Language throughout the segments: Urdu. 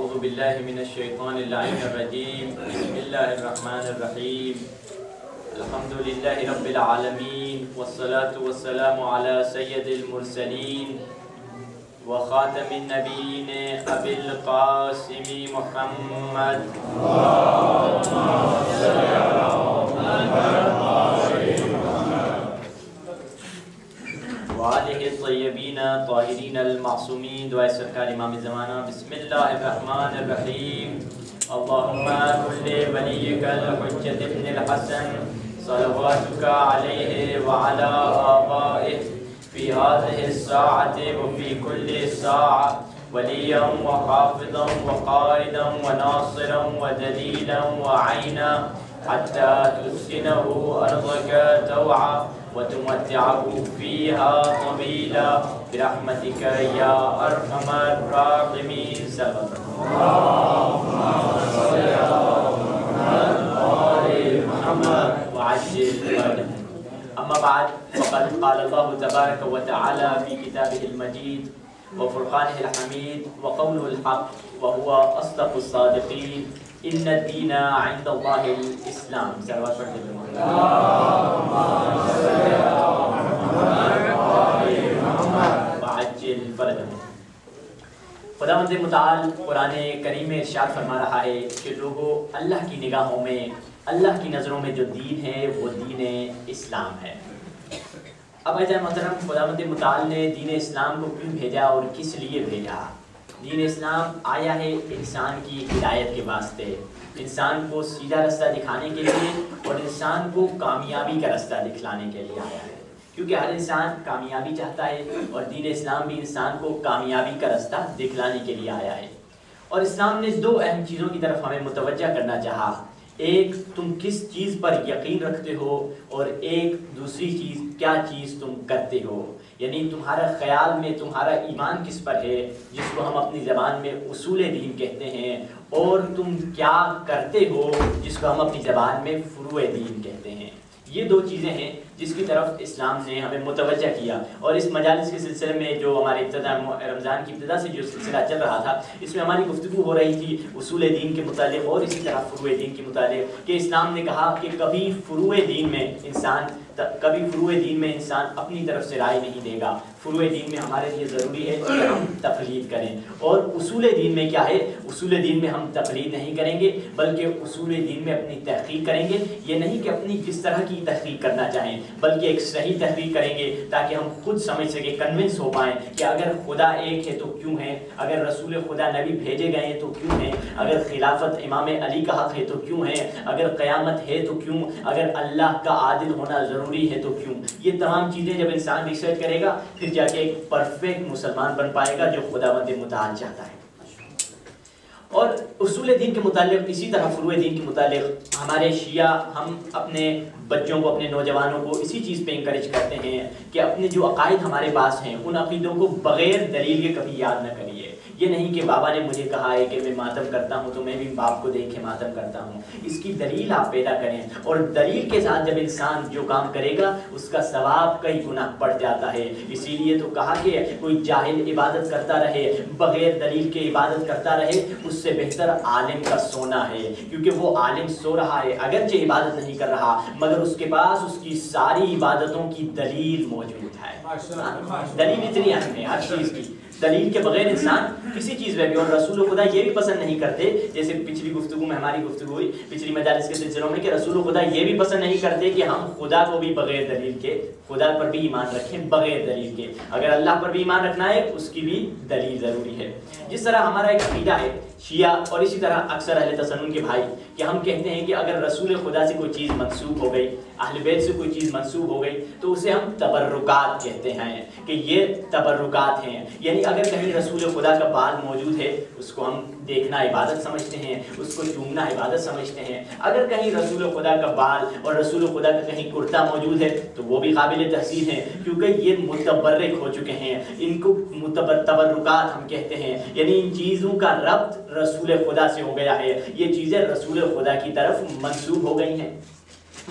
اعوذ باللہ من الشیطان اللعین الرجیم بسم اللہ الرحمن الرحیم الحمدللہ رب العالمین والصلاة والسلام علی سید المرسلین وخاتم النبیین ابی القاسم محمد وآلہ الطیبین طاہرین المعصومین. دعائے سرکار امام زمانہ. بسم اللہ الرحمن الرحیم. اللہم کل ولیک الحجۃ ابن الحسن صلواتک علیہ وعلی آبائہ فی هذه الساعة وفی کل ساعة ولیا وحافظا وقائدا وناصرا ودلیلا وعینا حتى تسكنه أرضك طوعا وتمتعه فيها طويلا برحمتك يا أرحم الراحمين. اللهم صل على محمد وعجل فرجه. أما بعد فقد قال الله تبارك وتعالى في كتابه المجيد وفرقانه الحميد وقوله الحق وهو أصدق الصادقين ان الدین عند اللہ الاسلام. سروات پڑھتے ہیں. وعجل فرجہ. خداوند متعال قرآن کریم میں ارشاد فرما رہا ہے کہ لوگوں اللہ کی نگاہوں میں اللہ کی نظروں میں جو دین ہے وہ دین اسلام ہے. اب عزیزان محترم خداوند متعال نے دین اسلام کو کیوں بھیجا اور کس لیے بھیجا؟ دین اسلام آیا ہے انسان کی ہدایت کے واسطے، انسان کو سیدھا رستہ دکھانے کے لیے اور انسان کو کامیابی کا رستہ دکھلانے کے لیے آیا ہے. کیونکہ ہر انسان کامیابی چاہتا ہے اور دین اسلام بھی انسان کو کامیابی کا رستہ دکھلانے کے لیے آیا ہے. اور اسلام نے دو اہم چیزوں کی طرف ہمیں متوجہ کرنا چاہا. ایک تم کس چیز پر یقین رکھتے ہو اور ایک دوسری چیز کیا چیز تم کرتے ہو. یعنی تمہارا خیال میں تمہارا ایمان کس پر ہے جس کو ہم اپنی زبان میں اصول دین کہتے ہیں، اور تم کیا کرتے ہو جس کو ہم اپنی زبان میں فروع دین کہتے ہیں. یہ دو چیزیں ہیں جس کی طرف اسلام نے ہمیں متوجہ کیا. اور اس مجالس کے سلسلے میں جو ہماری ابتدا رمضان کی ابتدا سے جو سلسلہ چل رہا تھا اس میں ہماری گفتگو ہو رہی تھی اصول دین کے متعلق اور اسی طرح فروع دین کے متعلق کہ اسلام نے کہا کہ کبھی فروع دین میں انسان اپنی طرف سے رائے نہیں دے گا. فروع دین میں ہمارے لیے ضروری ہے کہ ہم تقلید کریں. اور اصول دین میں کیا ہے؟ اصول دین میں ہم تقلید نہیں کریں گے بلکہ اصول دین میں اپنی تحقیق کریں گے. یہ نہیں کہ اپنی کس طرح کی تحقیق کرنا چاہیں بلکہ ایک صحیح تحقیق کریں گے تاکہ ہم خود سمجھ سکیں، کنونس ہو پائیں کہ اگر خدا ایک ہے تو کیوں ہے، اگر رسول خدا نبی بھیجے گئے ہیں تو کیوں ہیں، اگر خلافت امام علی کا حق ہے تو کیوں ہے، اگر قیامت ہے تو کیوں، اگر اللہ کا عادل ہونا ضروری ہے تو کیوں. یہ تمام چیزیں جب انسان ریسرچ کرے گا پھر جا کے ایک پرفیکٹ مسلمان بن پائے گا جو خداوند متعال چاہتا ہے. اور اصول دین کے متعلق اسی طرح فروع دین کے متعلق ہمارے شیعہ ہم اپنے بچوں کو اپنے نوجوانوں کو اسی چیز پہ انکریج کرتے ہیں کہ اپنے جو عقائد ہمارے پاس ہیں ان عقیدوں کو بغیر دلیل کے کبھی یاد نہ کریے. یہ نہیں کہ بابا نے مجھے کہا ہے کہ میں ماتم کرتا ہوں تو میں بھی باپ کو دیکھ کے ماتم کرتا ہوں. اس کی دلیل آپ پیدا کریں اور دلیل کے ساتھ جب انسان جو کام کرے گا اس کا ثواب کئی گنا بڑھ جاتا ہے. اسی لیے تو کہا کہ کوئی جاہل عبادت کرتا رہے بغیر دلیل کے عبادت کرتا رہے اس سے بہتر عالم کا سونا ہے. کیونکہ وہ عالم سو رہا ہے اگرچہ عبادت نہیں کر رہا مگر اس کے پاس اس کی ساری عبادتوں کی دلیل موجود ہے. دلیل اتنی اہم ہے ہر چیز کی. دلیل کے بغیر انسان کسی چیز میں بھی، اور رسول خدا یہ بھی پسند نہیں کرتے جیسے پچھلی گفتگو میں ہماری گفتگو ہوئی پچھلی مجالس کے سلسلوں میں کہ رسول خدا یہ بھی پسند نہیں کرتے کہ ہم خدا کو بھی بغیر دلیل کے خدا پر بھی ایمان رکھیں بغیر دلیل کے. اگر اللہ پر بھی ایمان رکھنا ہے اس کی بھی دلیل ضروری ہے. جس طرح ہمارا ایک عقیدہ ہے شیعہ اور اسی طرح اکثر اہل تسنن کے بھائی کہ ہم کہتے ہیں کہ اگر رسول خدا سے کوئی چیز منسوب ہو گئی، اہل بیت سے کوئی چیز منسوب ہو گئی تو اسے ہم تبرکات کہتے ہیں کہ یہ تبرکات ہیں. یعنی اگر کہیں رسول خدا کا بال موجود ہے اس کو ہم دیکھنا عبادت سمجھتے ہیں، اس کو چومنا عبادت سمجھتے ہیں. اگر کہیں رسول خدا کا بال اور رسول خدا کا کہیں کرتا موجود ہے تو وہ بھی قابل تحسین ہے کیونکہ یہ متبرک ہو چکے ہیں. ان کو تبرکات ہم کہتے ہیں. یعنی ان چیزوں کا ربط رسول خدا سے ہو گیا ہے، یہ چیزیں رسول خدا کی طرف منسوب ہو گئی ہیں.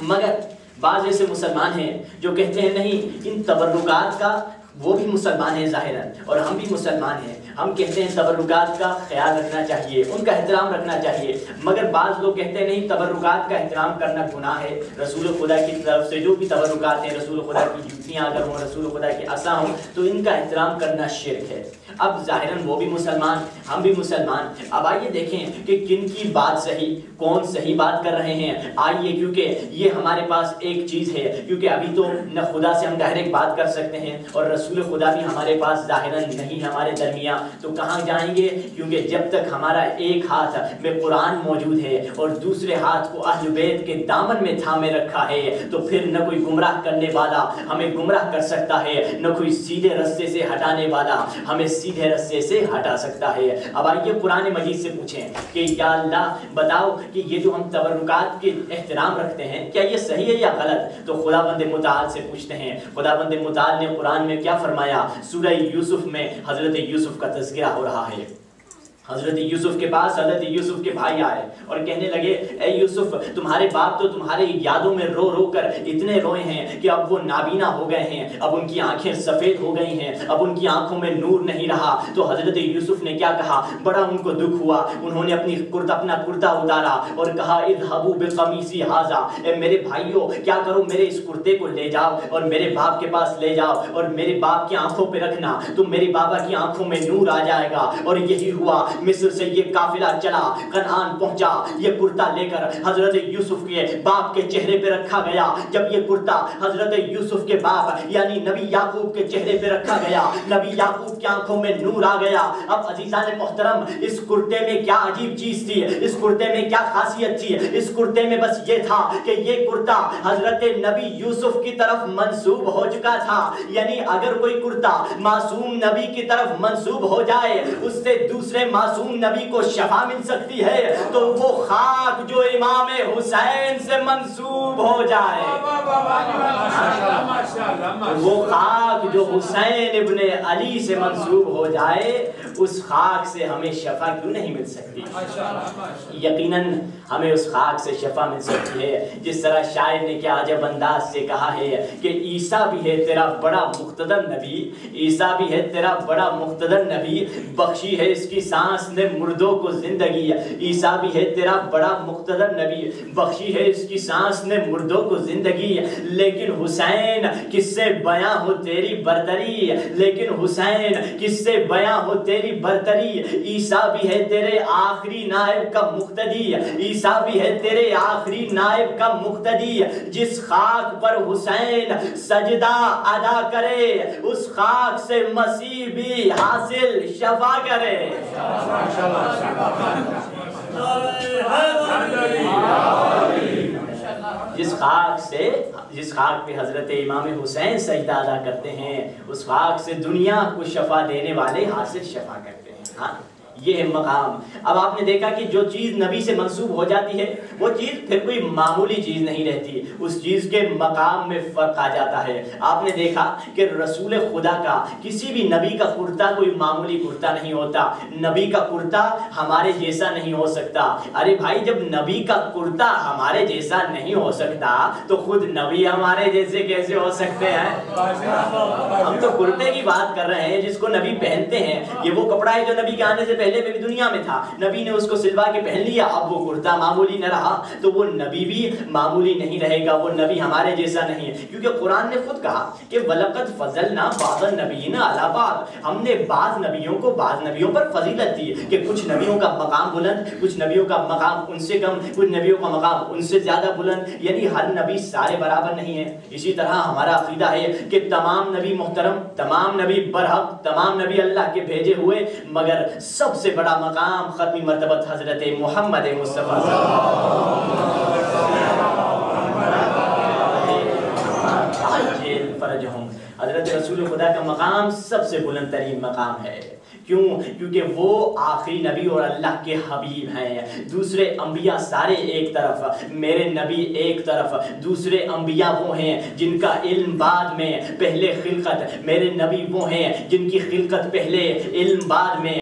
مگر بعض ایسے مسلمان ہیں جو کہتے ہیں نہیں، ان تبرکات کا وہ بھی مسلمان ہیں ظاہراً اور ہم بھی مسلمان ہیں. ہم کہتے ہیں تبرکات کا خیال رکھنا چاہیے, ان کا احترام رکھنا چاہیے, مگر بعض لوگ کہتے ہیں نہیں تبرکات کا احترام کرنا گناہ ہے. رسول خدا کی طرف سے جو بھی تبرکات ہیں, رسول خدا کی جوتیاں اگر ہوں, رسول خدا کے عصا ہوں, تو ان کا احترام کرنا شرک ہے. اب ظاہراً وہ بھی مسلمان, ہم بھی مسلمان. اب آئیے دیکھیں کہ کن کی بات صحیح, کون صحیح بات کر رہے ہیں. آئیے, کیونکہ یہ ہمارے پاس ایک چیز ہے, کیونکہ ابھی تو نہ خدا سے ہم ڈائریکٹ بات کر سکتے ہیں اور رسول خدا بھی ہمارے پاس ظاہراً نہیں ہمارے درمیان, تو کہاں جائیں گے؟ کیونکہ جب تک ہمارا ایک ہاتھ میں قرآن موجود ہے اور دوسرے ہاتھ کو اہل بیت کے دامن میں تھامے رکھا ہے, تو پھر نہ کوئی گمراہ کرنے والا ہمیں گمراہ کر سکتا ہے, نہ کوئی سیدھے رستے سے ہٹانے والا ہمیں سیدھے رستے سے ہٹا سکتا ہے. اب آئیے قرآن مجید سے پوچھیں کہ یا اللہ بتاؤ کہ یہ جو ہم تبرکات کے احترام رکھتے ہیں کیا یہ صحیح ہے یا غلط؟ تو خداوند متعال سے پوچھتے ہیں. خداوند متعال نے قرآن میں کیا فرمایا؟ سورہ یوسف میں حضرت یوسف کا تذکرہ ہو رہا ہے. حضرت یوسف کے پاس حضرت یوسف کے بھائی آئے اور کہنے لگے اے یوسف تمہارے باپ تو تمہارے یادوں میں رو رو کر اتنے روئے ہیں کہ اب وہ نابینا ہو گئے ہیں, اب ان کی آنکھیں سفید ہو گئی ہیں, اب ان کی آنکھوں میں نور نہیں رہا. تو حضرت یوسف نے کیا کہا؟ بڑا ان کو دکھ ہوا. انہوں نے اپنا کرتا اتارا اور کہا اذهبوا بقمیصی ھذا, اے میرے بھائیوں کیا کرو, میرے اس کرتے کو لے جاؤ اور میرے باپ کے پاس لے جاؤ اور میرے باپ کی آنکھوں پہ رکھنا, تو میرے بابا کی آنکھوں میں نور آ جائے گا. اور یہی ہوا. مصر سے یہ قافلہ چلا, کنعان پہنچا, یہ کرتا لے کر حضرت یوسف کے باپ کے چہرے پہ رکھا گیا. جب یہ کرتا حضرت یوسف کے باپ یعنی نبی یعقوب کے چہرے پہ رکھا گیا, نبی یعقوب کی آنکھوں میں نور آ گیا. اب عزیزان محترم, اس کرتے میں کیا عجیب چیز تھی, اس کرتے میں کیا خاصیت تھی؟ اس کرتے میں بس یہ تھا کہ یہ کرتا حضرت نبی یوسف کی طرف منسوب ہو چکا تھا. یعنی اگر کوئی کرتا معصوم نبی کی طرف منسوب ہو جائے, اس سے دوسرے معصوم نبی کو شفا مل سکتی ہے, تو وہ خاک جو امام حسین سے منسوب ہو جائے, وہ خاک جو حسین ابن علی سے منسوب ہو جائے, اس خاک سے ہمیں شفا کیوں نہیں مل سکتی؟ یقیناً ہمیں اس خاک سے شفا مل سکتی ہے. جس طرح شاعر نے کیا عجب انداز سے کہا ہے کہ عیسیٰ بھی ہے تیرا بڑا مقتدر نبی, عیسیٰ بھی ہے تیرا بڑا مقتدر نبی, بخشی ہے اس کی سانس نے مردوں کو زندگی. عیسیٰ بھی ہے تیرا بڑا مقتدر نبی, بخشی ہے اس کی سانس نے مردوں کو زندگی. لیکن حسین کس سے بیاں ہو تیری برتری, لیکن حسین کس سے بیاں ہو تیری برتری. عیسیٰ بھی ہے تیرے آخری نائب کا مقتدی, عیسیٰ بھی ہے تیرے آخری نائب کا مقتدی. جس خاک پر حسین سجدہ ادا کرے, اس خاک سے مسیح بھی حاصل شفا کرے. جس خاک پہ حضرت امام حسین سجدہ ادا کرتے ہیں, اس خاک سے دنیا کو شفا دینے والے حاصل شفا کرتے ہیں. ہاں یہ ہے مقام. اب آپ نے دیکھا کہ جو چیز نبی سے منسوب ہو جاتی ہے وہ چیز پھر کوئی معمولی چیز نہیں رہتی, اس چیز کے مقام میں فرق آ جاتا ہے. آپ نے دیکھا کہ رسول خدا کا کسی بھی نبی کا کرتا کوئی معمولی کرتا نہیں ہوتا, نبی کا کرتا ہمارے جیسا نہیں ہو سکتا. ارے بھائی جب نبی کا کرتا ہمارے جیسا نہیں ہو سکتا تو خود نبی ہمارے جیسے کیسے ہو سکتے ہیں؟ ہم تو کرتے کی بات کر رہے ہیں جس کو نبی پہنتے ہیں. یہ وہ کپڑا ہے جو نبی کے آنے سے پہلے میں بھی دنیا میں تھا, نبی نے اس کو سلوا کے پہن لیا, اب وہ کرتا معمولی نہ رہا تو وہ نبی بھی معمولی نہیں رہے گا, وہ نبی ہمارے جیسا نہیں ہے. کیونکہ قرآن نے خود کہا کہ وَلَقَدْ فَضَّلْنَا بَعْضَ النَّبِيِّينَ عَلَىٰ بَعْضٍ, ہم نے بعض نبیوں کو بعض نبیوں پر فضیلت دی کہ کچھ نبیوں کا مقام بلند, کچھ نبیوں کا مقام ان سے کم, کچھ نبیوں کا مقام ان سے زیادہ بلند. یعنی ہر نبی سارے برابر نہیں ہیں. اسی طرح ہمارا عقیدہ ہے کہ تمام نبی محترم, تمام نبی برحق, تمام نبی اللہ کے بھیجے ہوئے, مگر سب سے بڑا مقام ختمی مرتبت حضرت محمد مصطفیٰ فرجہم, حضرت رسول خدا کا مقام سب سے بلند ترین مقام ہے. کیوں؟ کیونکہ وہ آخری نبی اور اللہ کے حبیب ہیں. دوسرے انبیاء سارے ایک طرف, میرے نبی ایک طرف. دوسرے انبیاء وہ ہیں جن کا علم بعد میں, پہلے خلقت. میرے نبی وہ ہیں جن کی خلقت پہلے, علم بعد میں.